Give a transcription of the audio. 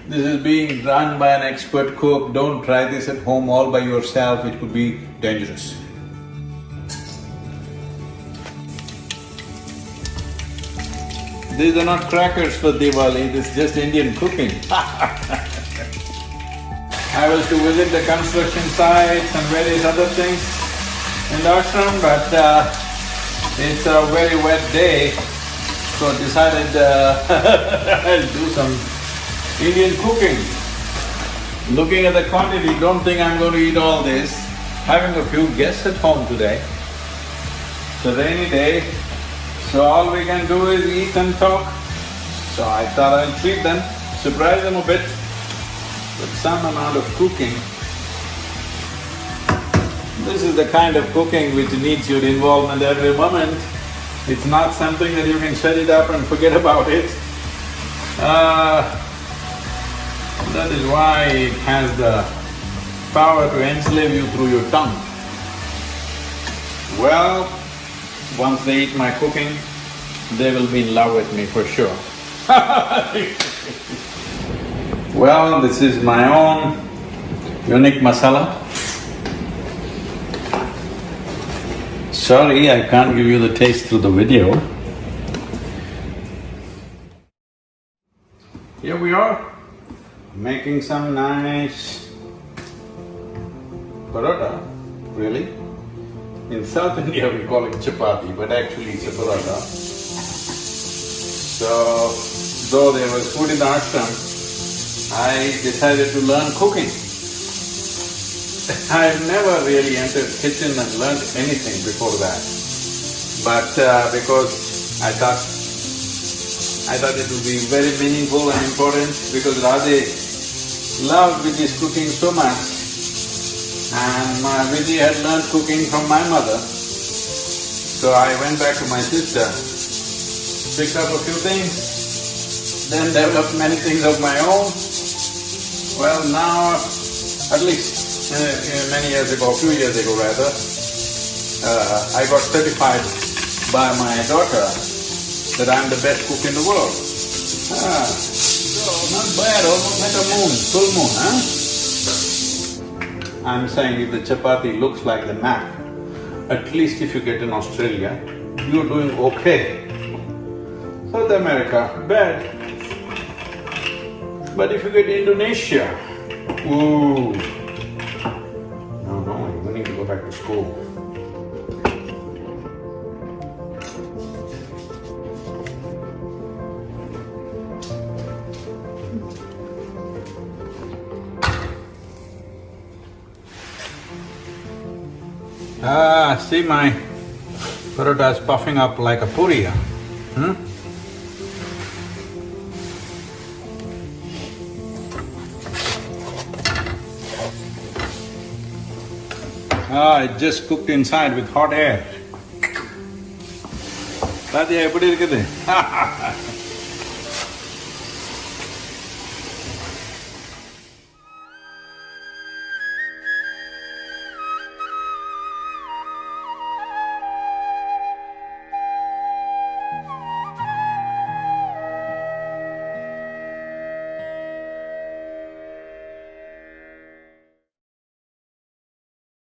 This is being done by an expert cook. Don't try this at home all by yourself, it could be dangerous. These are not crackers for Diwali, this is just Indian cooking. I was to visit the construction sites and various other things in the ashram, but it's a very wet day, so decided I'll do some Indian cooking. Looking at the quantity, don't think I'm going to eat all this. Having a few guests at home today. It's a rainy day, so all we can do is eat and talk. So I thought I'll treat them, surprise them a bit with some amount of cooking. This is the kind of cooking which needs your involvement every moment. It's not something that you can set it up and forget about it. That is why it has the power to enslave you through your tongue. Well, once they eat my cooking, they will be in love with me for sure. Well, this is my own unique masala. Sorry, I can't give you the taste through the video. Here we are, making some nice parota, really. In South India we call it chapati, but actually it's a parota. So, though there was food in the ashram, I decided to learn cooking. I've never really entered kitchen and learned anything before that. But because I thought it would be very meaningful and important because Radhe loved Vidya's cooking so much and Vidya had learned cooking from my mother. So I went back to my sister, picked up a few things, then developed many things of my own. Well, now, at least many years ago, a few years ago rather, I got certified by my daughter that I'm the best cook in the world. So not bad, almost like a moon, full moon, huh? I'm saying if the chapati looks like the map, at least if you get in Australia, you're doing okay. South America, bad. But if you get Indonesia, ooh, no, you need to go back to school. See my parota is puffing up like a puri, it just cooked inside with hot air. Radhe, eppadi irukudhu?